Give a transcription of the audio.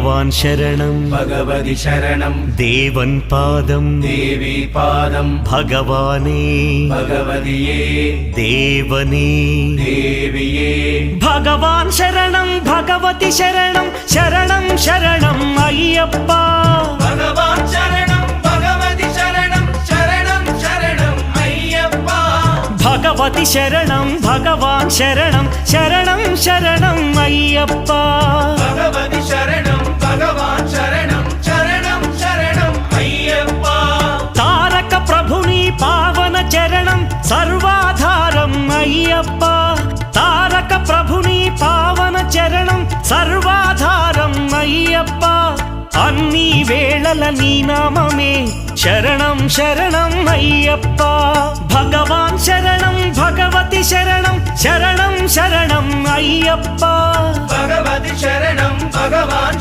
भगवान् शरणं भगवति शरणं देवन् पादं देवी पादं भगवाने भगवदिये देवने देविये भगवान् शरणं भगवति शरणं शरणं शरणं अय्यप्पा भगवान् शरणं भगवति शरणं शरणं शरणं अय्यप्पा भगवति शरणं भगवान् शरणं शरणं शरणं अय्यप्पा भगवति शरणं भगवान् शरणं शरणं शरणं अय्यप्पा तारक प्रभुनि पावन चरणं सर्वाधारं अय्यप्पा तारक प्रभुनि पावन चरणं सर्वाधारं अय्यप्पा अन्नी वेळల నీ నామమే శరణం శరణం అయ్యప్ప భగవాన్ శరణం భగవతి శరణం శరణం శరణం అయ్యప్ప भगवति शरणं भगवान्